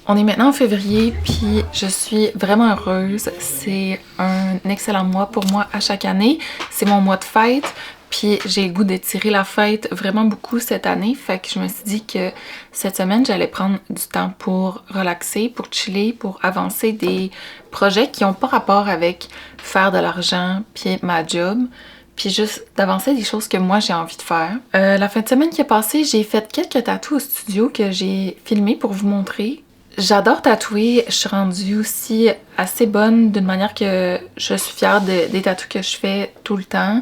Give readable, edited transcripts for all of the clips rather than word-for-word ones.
On est maintenant en février, puis je suis vraiment heureuse. C'est un excellent mois pour moi à chaque année. C'est mon mois de fête, puis j'ai le goût d'étirer la fête vraiment beaucoup cette année. Fait que je me suis dit que cette semaine, j'allais prendre du temps pour relaxer, pour chiller, pour avancer des projets qui n'ont pas rapport avec faire de l'argent puis ma job. Puis juste d'avancer des choses que moi j'ai envie de faire. La fin de semaine qui est passée, j'ai fait quelques tatous au studio que j'ai filmés pour vous montrer. J'adore tatouer, je suis rendue aussi assez bonne d'une manière que je suis fière des tatous que je fais tout le temps.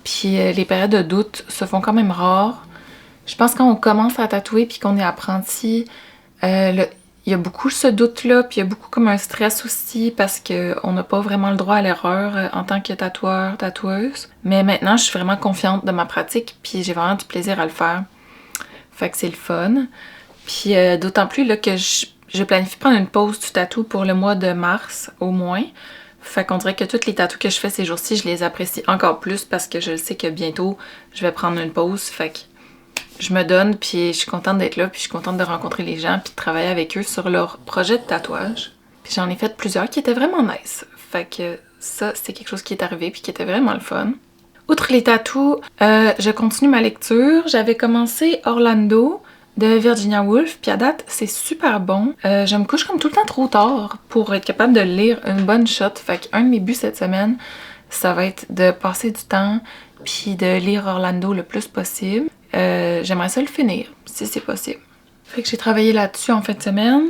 Puis les périodes de doute se font quand même rares. Je pense que quand on commence à tatouer puis qu'on est apprenti, il y a beaucoup ce doute-là, puis il y a beaucoup comme un stress aussi parce qu'on n'a pas vraiment le droit à l'erreur en tant que tatoueur, tatoueuse. Mais maintenant, je suis vraiment confiante de ma pratique, puis j'ai vraiment du plaisir à le faire. Fait que c'est le fun. Puis d'autant plus là, que je planifie prendre une pause du tatou pour le mois de mars au moins. Fait qu'on dirait que toutes les tatous que je fais ces jours-ci, je les apprécie encore plus parce que je sais que bientôt, je vais prendre une pause. Fait que je me donne, puis je suis contente d'être là, puis je suis contente de rencontrer les gens, puis de travailler avec eux sur leur projet de tatouage. Puis j'en ai fait plusieurs qui étaient vraiment nice. Fait que ça, c'est quelque chose qui est arrivé, puis qui était vraiment le fun. Outre les tatous, je continue ma lecture. J'avais commencé Orlando de Virginia Woolf, puis à date, c'est super bon. Je me couche comme tout le temps trop tard pour être capable de lire une bonne shot. Fait qu'un de mes buts cette semaine, ça va être de passer du temps puis de lire Orlando le plus possible. J'aimerais ça le finir, si c'est possible. Fait que j'ai travaillé là-dessus en fin de semaine.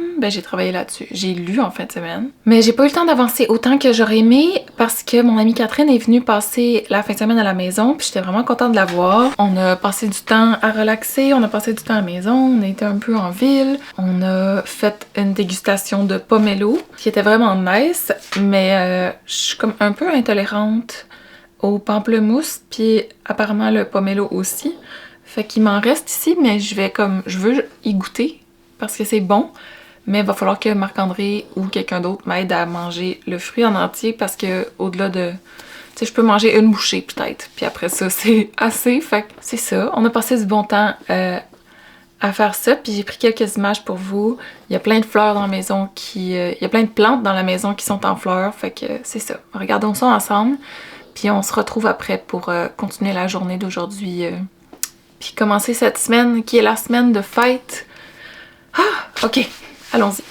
J'ai lu en fin de semaine. Mais j'ai pas eu le temps d'avancer autant que j'aurais aimé parce que mon amie Catherine est venue passer la fin de semaine à la maison, puis j'étais vraiment contente de la voir. On a passé du temps à relaxer, on a passé du temps à la maison, on a été un peu en ville. On a fait une dégustation de pomelo qui était vraiment nice, mais je suis comme un peu intolérante au pamplemousse, puis apparemment le pomelo aussi. Fait qu'il m'en reste ici, mais je veux y goûter parce que c'est bon. Mais il va falloir que Marc-André ou quelqu'un d'autre m'aide à manger le fruit en entier parce que au-delà de... Tu sais, je peux manger une bouchée peut-être. Puis après ça, c'est assez. Fait que c'est ça. On a passé du bon temps à faire ça. Puis j'ai pris quelques images pour vous. Il y a plein de fleurs dans la maison il y a plein de plantes dans la maison qui sont en fleurs. Fait que c'est ça. Regardons ça ensemble. Puis on se retrouve après pour continuer la journée d'aujourd'hui. Puis commencer cette semaine qui est la semaine de fête. Ah, ok, allons-y.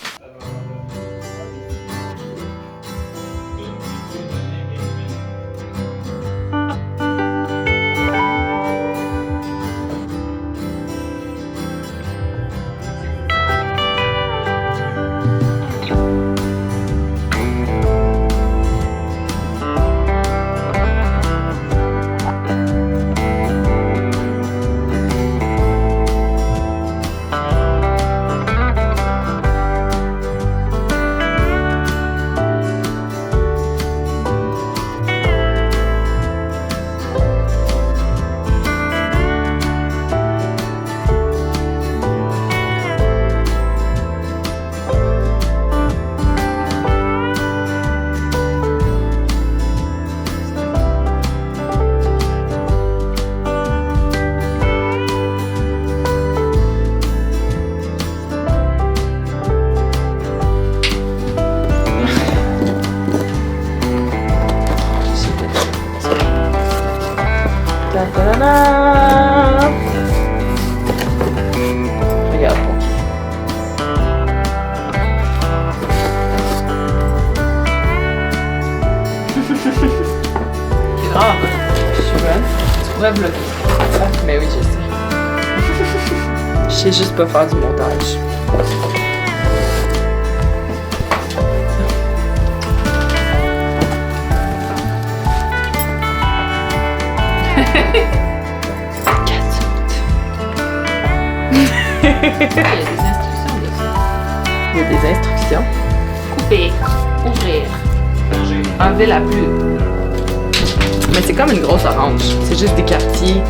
Regarde. Ah, je suis bonne. Tu pourrais vlogger. Ah, mais oui, je sais. Je sais juste pas faire du montage. Il y a des instructions de ça. Il y a des instructions. Couper, ouvrir, enlever la plume. Mais c'est comme une grosse orange. C'est juste des quartiers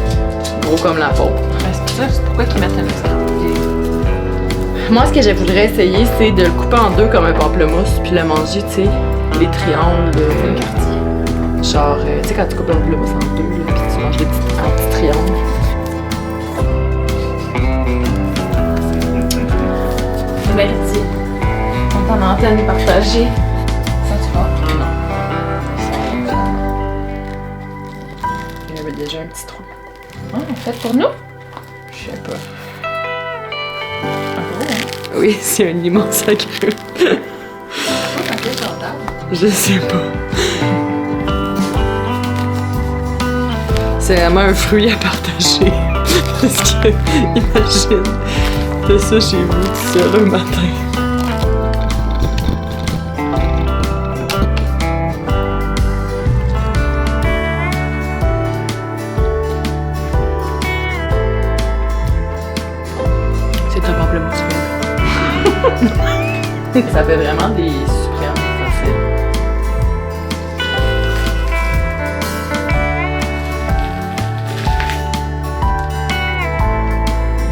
gros comme la peau. C'est pourquoi qu'ils mettent un extrait. Moi, ce que je voudrais essayer, c'est de le couper en deux comme un pamplemousse, puis le manger, tu sais, les triangles de quartier. Genre, tu sais, quand tu coupes un pamplemousse en deux, là, puis tu manges des petits triangles. Vérité. en antenne partagée. Ça, tu vois? Non. Il y avait déjà un petit trou. Ah, fait pour nous? Je sais pas. Un gros, hein? Oui, c'est un immense sacre. Je sais pas. C'est vraiment un fruit à partager. Parce que, imagine, t'as ça chez vous tout seul un matin. C'est un pamplemousse. Ça fait vraiment des suprêmes faciles.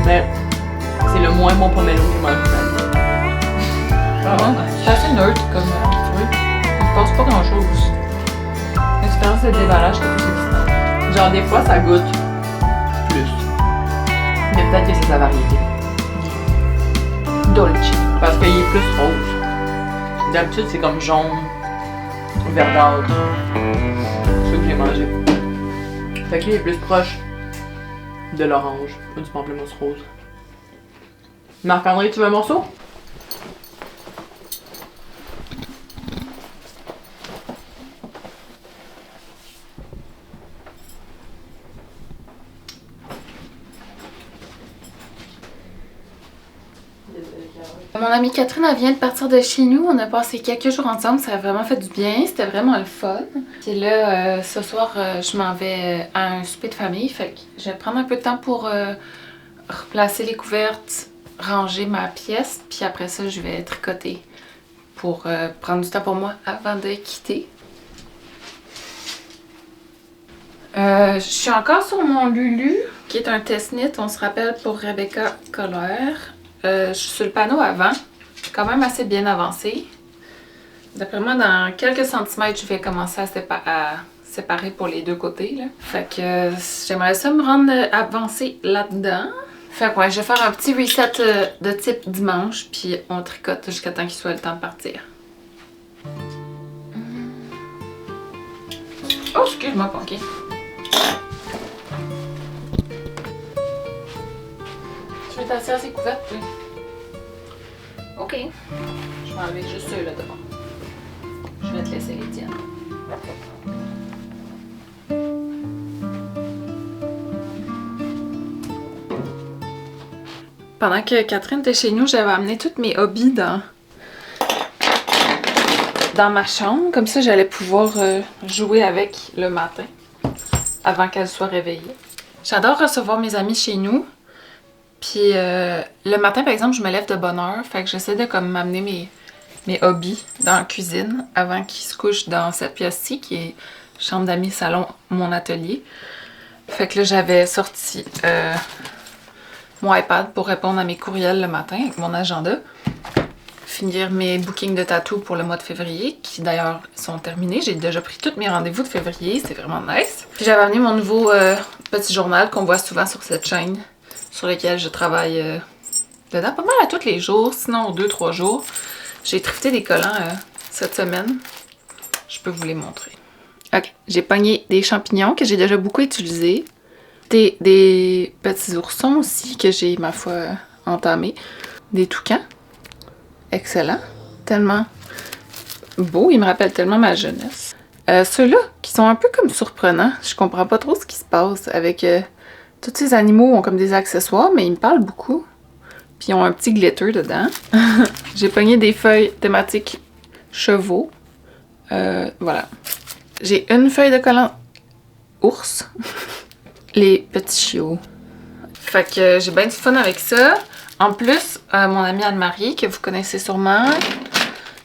Mais c'est le moins bon pomelo que j'ai mangé de ma vie. Ah bon? C'est assez neutre comme fruit. Il se passe pas grand chose. L'expérience de déballage est plus excitante. Genre des fois ça goûte plus. Mais peut-être que c'est sa variété. Dolce. Parce qu'il est plus rose. D'habitude c'est comme jaune, verdâtre. C'est ce que j'ai mangé. Fait qu'il est plus proche de l'orange ou du pamplemousse rose. Marc-André, tu veux un morceau? Mon amie Catherine, elle vient de partir de chez nous. On a passé quelques jours ensemble. Ça a vraiment fait du bien. C'était vraiment le fun. Puis là, ce soir, je m'en vais à un souper de famille. Fait que je vais prendre un peu de temps pour replacer les couvertes, ranger ma pièce. Puis après ça, je vais tricoter pour prendre du temps pour moi avant de quitter. Je suis encore sur mon Lulu, qui est un test-knit, on se rappelle, pour Rebecca Colère. Je suis sur le panneau avant, quand même assez bien avancé. D'après moi, dans quelques centimètres, je vais commencer à séparer pour les deux côtés. Là. Fait que j'aimerais ça me rendre avancé là-dedans. Fait que ouais, je vais faire un petit reset de type dimanche, puis on tricote jusqu'à temps qu'il soit le temps de partir. Oh, excuse-moi, Ponky. Tu veux t'asseoir assez couverte, oui? Ok. Je vais enlever juste ceux-là devant. Je vais te laisser les tiennes. Pendant que Catherine était chez nous, j'avais amené tous mes hobbies dans ma chambre. Comme ça, j'allais pouvoir jouer avec le matin avant qu'elle soit réveillée. J'adore recevoir mes amis chez nous. Puis le matin, par exemple, je me lève de bonne heure. Fait que j'essaie de comme m'amener mes hobbies dans la cuisine avant qu'ils se couchent dans cette pièce-ci qui est chambre d'amis, salon, mon atelier. Fait que là, j'avais sorti mon iPad pour répondre à mes courriels le matin avec mon agenda. Finir mes bookings de tatou pour le mois de février, qui d'ailleurs sont terminés. J'ai déjà pris tous mes rendez-vous de février, c'est vraiment nice. Puis j'avais amené mon nouveau petit journal qu'on voit souvent sur cette chaîne, sur lequel je travaille dedans pas mal à tous les jours, sinon 2-3 jours. J'ai thrifté des collants cette semaine. Je peux vous les montrer. Ok, j'ai pogné des champignons que j'ai déjà beaucoup utilisés. Des petits oursons aussi que j'ai, ma foi, entamés. Des toucans. Excellent. Tellement beau. Ils me rappellent tellement ma jeunesse. Ceux-là, qui sont un peu comme surprenants. Je comprends pas trop ce qui se passe avec... tous ces animaux ont comme des accessoires, mais ils me parlent beaucoup. Puis ils ont un petit glitter dedans. J'ai pogné des feuilles thématiques chevaux. Voilà. J'ai une feuille de collant ours. Les petits chiots. Fait que j'ai bien du fun avec ça. En plus, mon amie Anne-Marie, que vous connaissez sûrement,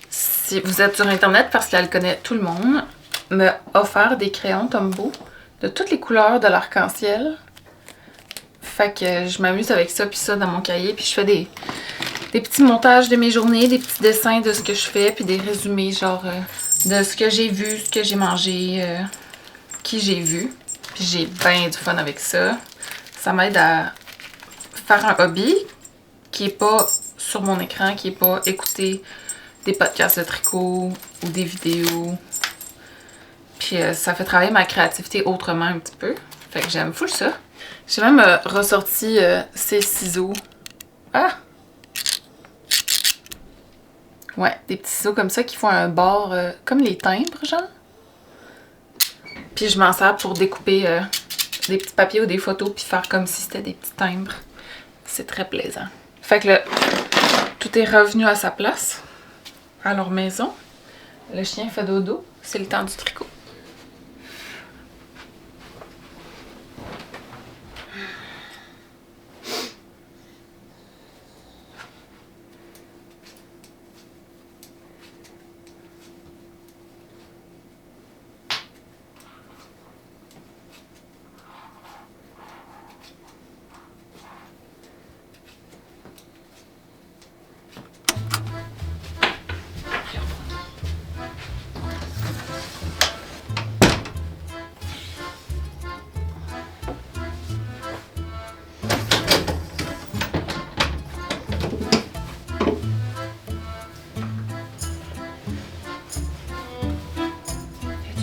si vous êtes sur Internet parce qu'elle connaît tout le monde, m'a offert des crayons Tombow de toutes les couleurs de l'arc-en-ciel. Fait que je m'amuse avec ça puis ça dans mon cahier. Puis je fais des petits montages de mes journées, des petits dessins de ce que je fais, puis des résumés genre de ce que j'ai vu, ce que j'ai mangé, qui j'ai vu. Puis j'ai bien du fun avec ça. Ça m'aide à faire un hobby qui est pas sur mon écran, qui est pas écouter des podcasts de tricot ou des vidéos. Puis ça fait travailler ma créativité autrement un petit peu. Fait que j'aime full ça. J'ai même ressorti ces ciseaux. Ah! Ouais, des petits ciseaux comme ça qui font un bord comme les timbres, genre. Puis je m'en sers pour découper des petits papiers ou des photos puis faire comme si c'était des petits timbres. C'est très plaisant. Fait que là, tout est revenu à sa place, à leur maison. Le chien fait dodo, c'est le temps du tricot.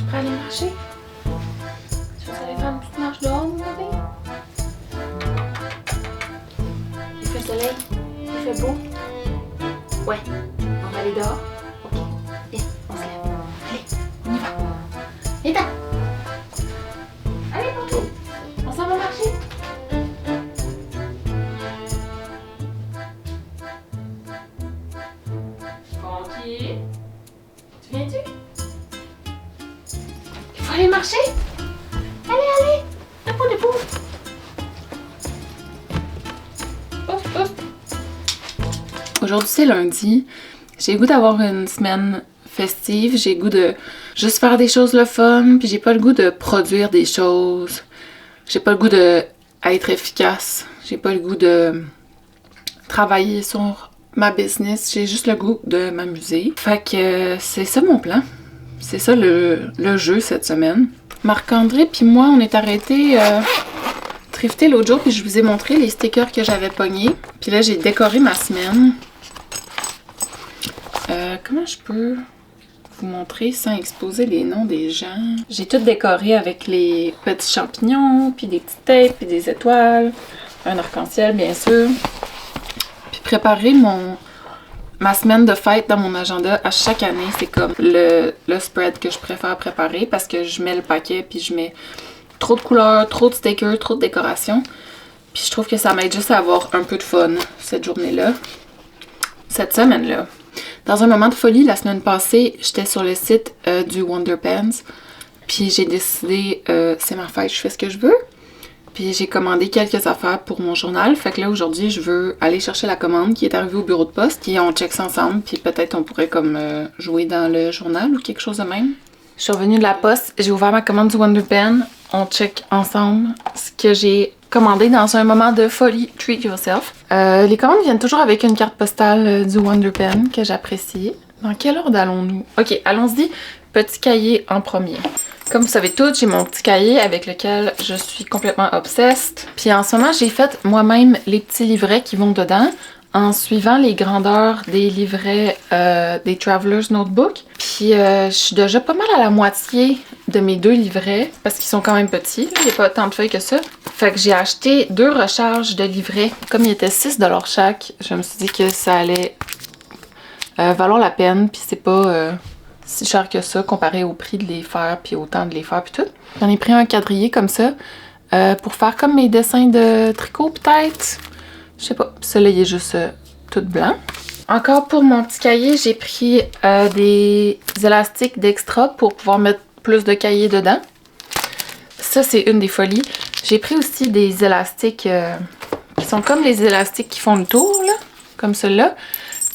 Prêt à aller marcher? Tu veux aller faire une petite marche dehors, mon bébé? Il fait soleil? Il fait beau? Ouais. On va aller dehors? Ok. Viens, on se lève. Allez, on y va. Viens-t'en. Allez, Ponto. On s'en va marcher. Ponky. Tu viens-tu? Faut aller marcher. Allez, debout. Ouf, ouf. Aujourd'hui, c'est lundi. J'ai le goût d'avoir une semaine festive. J'ai le goût de juste faire des choses le fun. Puis j'ai pas le goût de produire des choses. J'ai pas le goût d'être efficace. J'ai pas le goût de travailler sur ma business. J'ai juste le goût de m'amuser. Fait que c'est ça mon plan. C'est ça le jeu cette semaine. Marc-André puis moi, on est arrêtés thrifter l'autre jour puis je vous ai montré les stickers que j'avais pognés. Puis là, j'ai décoré ma semaine. Comment je peux vous montrer sans exposer les noms des gens? J'ai tout décoré avec les petits champignons, puis des petites tapes, puis des étoiles, un arc-en-ciel bien sûr. Puis préparer ma semaine de fête dans mon agenda à chaque année, c'est comme le spread que je préfère préparer parce que je mets le paquet puis je mets trop de couleurs, trop de stickers, trop de décorations. Puis je trouve que ça m'aide juste à avoir un peu de fun cette journée-là, cette semaine-là. Dans un moment de folie, la semaine passée, j'étais sur le site du Wonder Pens. Puis j'ai décidé, c'est ma fête, je fais ce que je veux. Puis j'ai commandé quelques affaires pour mon journal. Fait que là, aujourd'hui, je veux aller chercher la commande qui est arrivée au bureau de poste. Et on check ça ensemble. Puis peut-être on pourrait comme jouer dans le journal ou quelque chose de même. Je suis revenue de la poste. J'ai ouvert ma commande du Wonder Pen. On check ensemble ce que j'ai commandé dans un moment de folie. Treat yourself. Les commandes viennent toujours avec une carte postale du Wonder Pen que j'apprécie. Dans quel ordre allons-nous? Ok, allons-y. Petit cahier en premier. Comme vous savez toutes, j'ai mon petit cahier avec lequel je suis complètement obsessed. Puis en ce moment, j'ai fait moi-même les petits livrets qui vont dedans en suivant les grandeurs des livrets des Traveler's Notebook. Puis je suis déjà pas mal à la moitié de mes 2 livrets parce qu'ils sont quand même petits. Il n'y a pas tant de feuilles que ça. Fait que j'ai acheté 2 recharges de livrets. Comme ils étaient 6$ chaque, je me suis dit que ça allait valoir la peine. Puis c'est pas si cher que ça comparé au prix de les faire puis au temps de les faire puis tout. J'en ai pris un quadrillé comme ça pour faire comme mes dessins de tricot peut-être. Je sais pas. Celui-là il est juste tout blanc. Encore pour mon petit cahier, j'ai pris des élastiques d'extra pour pouvoir mettre plus de cahiers dedans. Ça c'est une des folies. J'ai pris aussi des élastiques qui sont comme les élastiques qui font le tour là, comme ceux-là.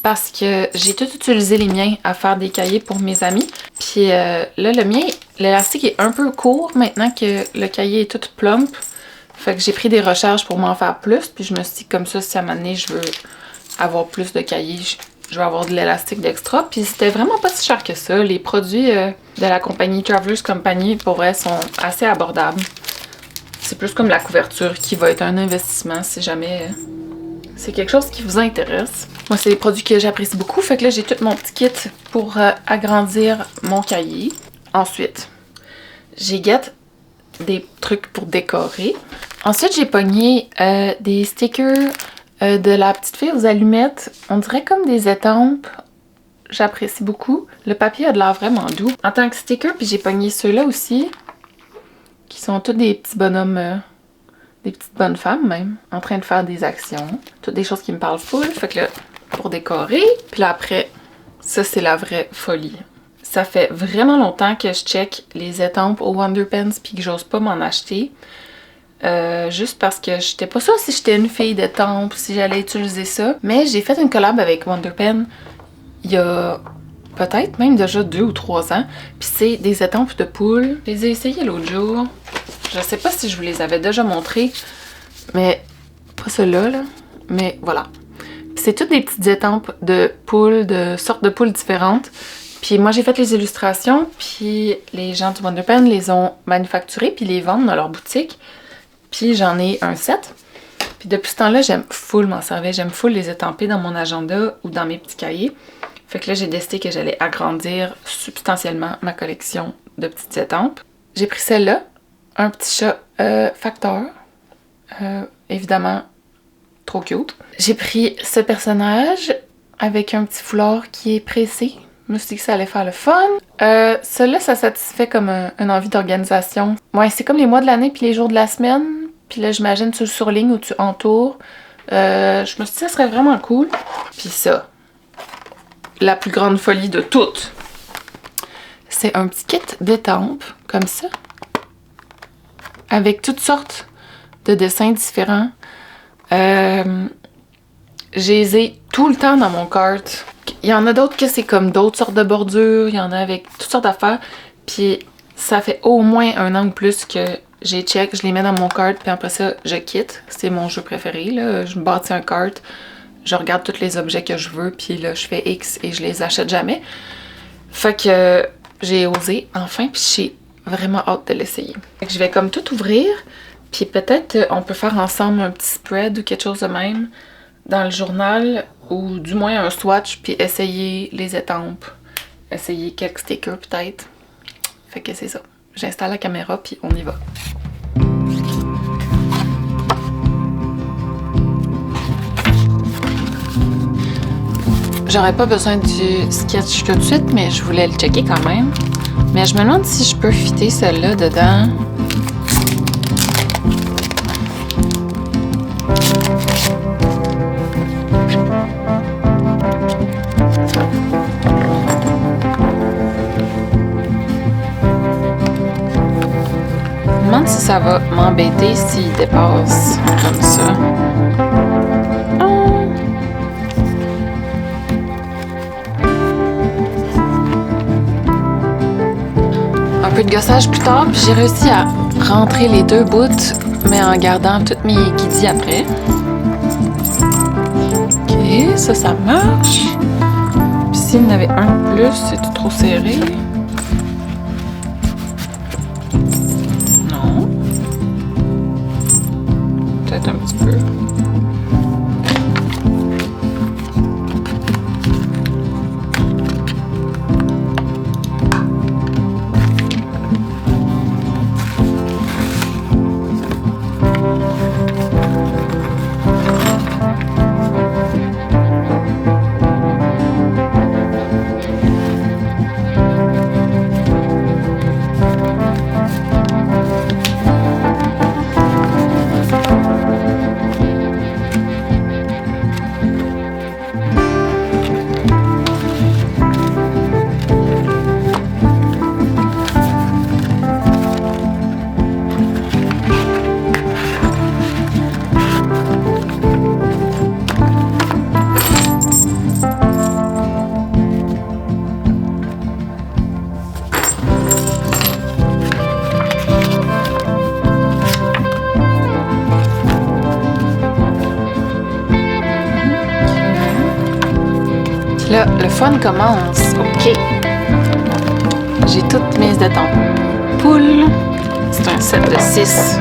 Parce que j'ai tout utilisé les miens à faire des cahiers pour mes amis. Puis là, le mien, l'élastique est un peu court maintenant que le cahier est tout plump. Fait que j'ai pris des recharges pour m'en faire plus. Puis je me suis dit comme ça, si à un moment donné, je veux avoir plus de cahiers, je vais avoir de l'élastique d'extra. Puis c'était vraiment pas si cher que ça. Les produits de la compagnie Traveler's Company, pour vrai, sont assez abordables. C'est plus comme la couverture qui va être un investissement si jamais c'est quelque chose qui vous intéresse. Moi, c'est des produits que j'apprécie beaucoup. Fait que là, j'ai tout mon petit kit pour agrandir mon cahier. Ensuite, j'ai des trucs pour décorer. Ensuite, j'ai pogné des stickers de la petite fille aux allumettes. On dirait comme des étampes. J'apprécie beaucoup. Le papier a de l'air vraiment doux. En tant que sticker, puis j'ai pogné ceux-là aussi, qui sont tous des petits bonhommes, des petites bonnes femmes même, en train de faire des actions. Toutes des choses qui me parlent full. Fait que là, pour décorer. Puis là, après, ça, c'est la vraie folie. Ça fait vraiment longtemps que je check les étampes au Wonder Pens puis que j'ose pas m'en acheter. Juste parce que j'étais pas sûre si j'étais une fille d'étampes, si j'allais utiliser ça. Mais j'ai fait une collab avec Wonder Pen il y a peut-être même déjà 2 ou 3 ans. Puis c'est des étampes de poule. Je les ai essayées l'autre jour. Je sais pas si je vous les avais déjà montrées, mais pas ceux-là, là. Mais voilà. C'est toutes des petites étampes de poules, de sortes de poules différentes. Puis moi, j'ai fait les illustrations, puis les gens du Wonder Pen les ont manufacturées, puis les vendent dans leur boutique. Puis j'en ai un set. Puis depuis ce temps-là, j'aime full m'en servir. J'aime full les étamper dans mon agenda ou dans mes petits cahiers. Fait que là, j'ai décidé que j'allais agrandir substantiellement ma collection de petites étampes. J'ai pris celle-là, un petit chat facteur. Évidemment, trop cute. J'ai pris ce personnage avec un petit foulard qui est pressé. Je me suis dit que ça allait faire le fun. Celui-là, ça satisfait comme une envie d'organisation. Ouais, c'est comme les mois de l'année puis les jours de la semaine. Puis là, j'imagine tu le surlignes ou tu entoures. Je me suis dit que ça serait vraiment cool. Puis ça, la plus grande folie de toutes. C'est un petit kit d'étampes, comme ça. Avec toutes sortes de dessins différents. Je les ai tout le temps dans mon cart. Il y en a d'autres que c'est comme d'autres sortes de bordures. Il y en a avec toutes sortes d'affaires. Puis ça fait au moins 1 an ou plus que j'ai check. Je les mets dans mon cart. Puis après ça, je quitte. C'est mon jeu préféré, là. Je me bâtis un cart. Je regarde tous les objets que je veux. Puis là, je fais X et je les achète jamais. Fait que j'ai osé enfin. Puis j'ai vraiment hâte de l'essayer. Fait que je vais comme tout ouvrir. Puis peut-être on peut faire ensemble un petit spread ou quelque chose de même dans le journal, ou du moins un swatch, puis essayer les étampes. Essayer quelques stickers peut-être. Fait que c'est ça. J'installe la caméra, puis on y va. J'aurais pas besoin du sketch tout de suite, mais je voulais le checker quand même. Mais je me demande si je peux fitter celle-là dedans. Je me demande si ça va m'embêter s'il dépasse comme ça. Un peu de gossage plus tard, puis j'ai réussi à rentrer les 2 bouts, mais en gardant toutes mes guidis après. Ok, ça marche. Puis s'il y en avait un de plus, c'est trop serré. Non. Peut-être un petit peu. Là, le fun commence. OK. J'ai toutes mes étampes. Poule. C'est un set de 6.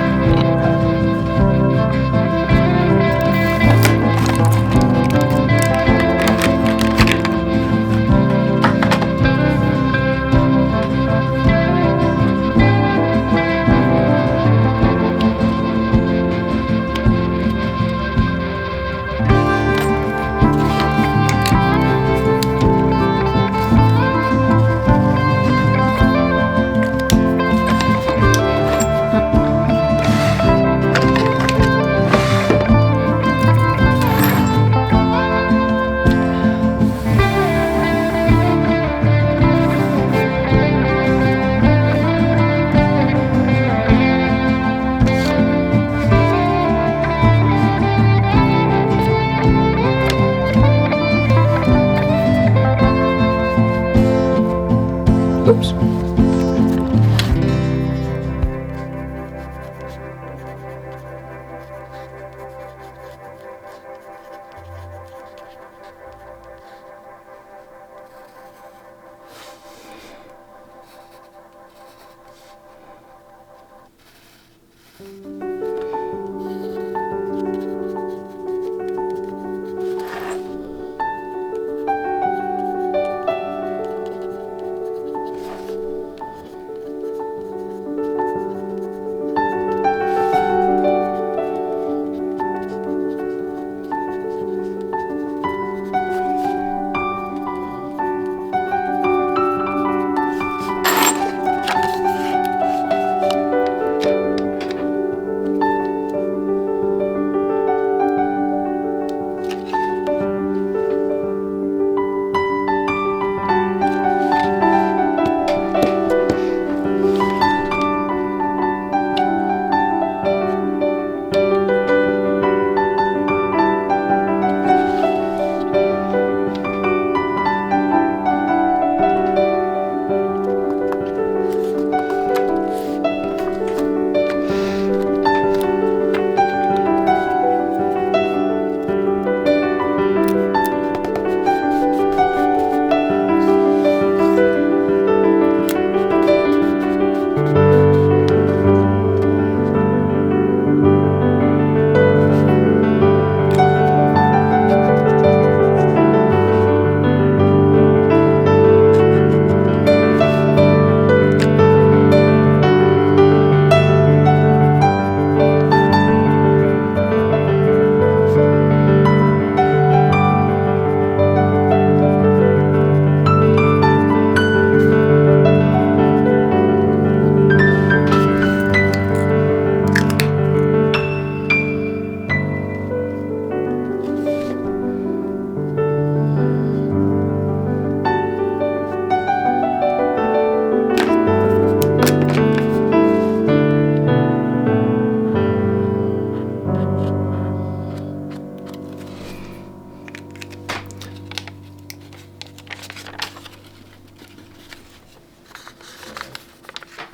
Oups!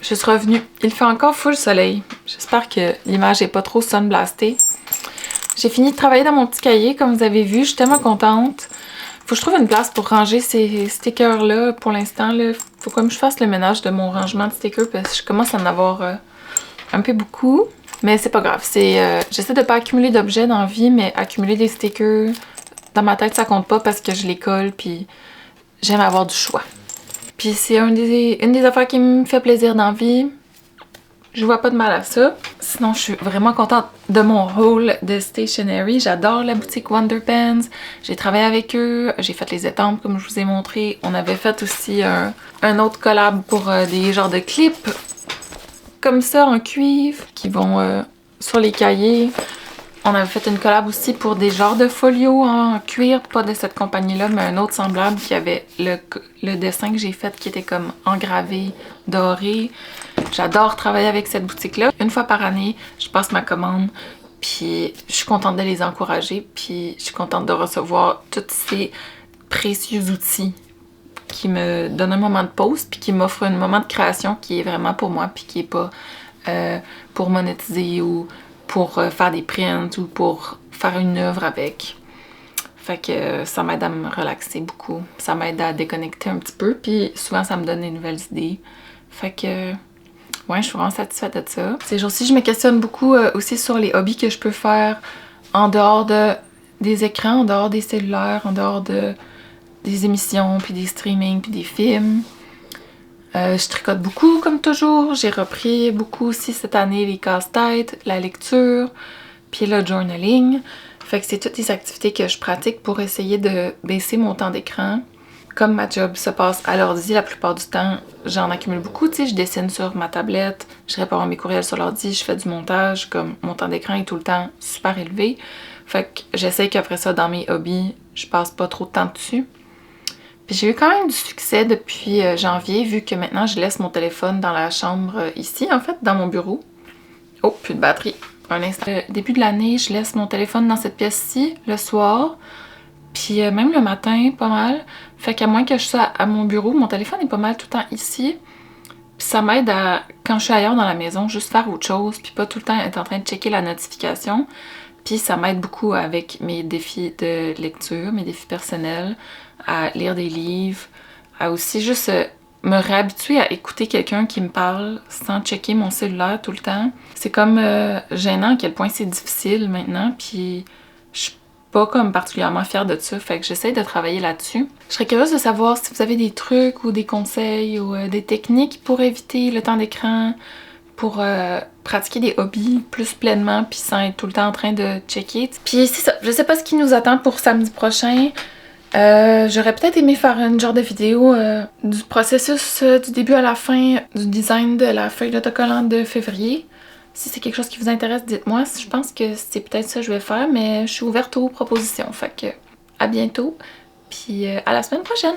Je suis revenue. Il fait encore full soleil. J'espère que l'image n'est pas trop sunblastée. J'ai fini de travailler dans mon petit cahier, comme vous avez vu. Je suis tellement contente. Faut que je trouve une place pour ranger ces stickers-là pour l'instant. Faut comme je fasse le ménage de mon rangement de stickers parce que je commence à en avoir un peu beaucoup. Mais c'est pas grave. J'essaie de pas accumuler d'objets dans la vie, mais accumuler des stickers, dans ma tête, ça compte pas parce que je les colle puis j'aime avoir du choix. Puis c'est une des affaires qui me fait plaisir dans la vie. Je vois pas de mal à ça. Sinon, je suis vraiment contente de mon rôle de stationery. J'adore la boutique Wonder Pens. J'ai travaillé avec eux. J'ai fait les étampes comme je vous ai montré. On avait fait aussi un autre collab pour des genres de clips comme ça en cuivre qui vont sur les cahiers. On avait fait une collab aussi pour des genres de folios en cuir, pas de cette compagnie-là, mais un autre semblable qui avait le dessin que j'ai fait qui était comme engravé, doré. J'adore travailler avec cette boutique-là. Une fois par année, je passe ma commande, puis je suis contente de les encourager, puis je suis contente de recevoir tous ces précieux outils qui me donnent un moment de pause, puis qui m'offrent un moment de création qui est vraiment pour moi, puis qui est pas pour monétiser ou pour faire des prints ou pour faire une œuvre avec. Fait que ça m'aide à me relaxer beaucoup. Ça m'aide à déconnecter un petit peu, puis souvent ça me donne des nouvelles idées. Fait que ouais, je suis vraiment satisfaite de ça. Ces jours-ci, je me questionne beaucoup aussi sur les hobbies que je peux faire en dehors des écrans, en dehors des cellulaires, en dehors des émissions, puis des streamings, puis des films. Je tricote beaucoup, comme toujours. J'ai repris beaucoup aussi cette année les casse-têtes, la lecture, puis le journaling. Fait que c'est toutes les activités que je pratique pour essayer de baisser mon temps d'écran. Comme ma job se passe à l'ordi, la plupart du temps, j'en accumule beaucoup. Tu sais, je dessine sur ma tablette, je réponds à mes courriels sur l'ordi, je fais du montage, comme mon temps d'écran est tout le temps super élevé. Fait que j'essaie qu'après ça, dans mes hobbies, je passe pas trop de temps dessus. Puis j'ai eu quand même du succès depuis janvier, vu que maintenant je laisse mon téléphone dans la chambre ici, en fait, dans mon bureau. Oh, plus de batterie. Un instant. Début de l'année, je laisse mon téléphone dans cette pièce-ci, le soir. Puis même le matin, pas mal. Fait qu'à moins que je sois à mon bureau, mon téléphone est pas mal tout le temps ici. Puis ça m'aide à, quand je suis ailleurs dans la maison, juste faire autre chose, puis pas tout le temps être en train de checker la notification. Puis ça m'aide beaucoup avec mes défis de lecture, mes défis personnels, à lire des livres, à aussi juste me réhabituer à écouter quelqu'un qui me parle sans checker mon cellulaire tout le temps. C'est comme gênant à quel point c'est difficile maintenant, puis je suis pas comme particulièrement fière de ça, fait que j'essaie de travailler là-dessus. Je serais curieuse de savoir si vous avez des trucs ou des conseils ou des techniques pour éviter le temps d'écran, pour pratiquer des hobbies plus pleinement puis sans être tout le temps en train de checker. Puis c'est ça, je sais pas ce qui nous attend pour samedi prochain. J'aurais peut-être aimé faire une genre de vidéo du processus du début à la fin du design de la feuille d'autocollant de février. Si c'est quelque chose qui vous intéresse, dites-moi. Je pense que c'est peut-être ça que je vais faire, mais je suis ouverte aux propositions. Fait que à bientôt, puis à la semaine prochaine!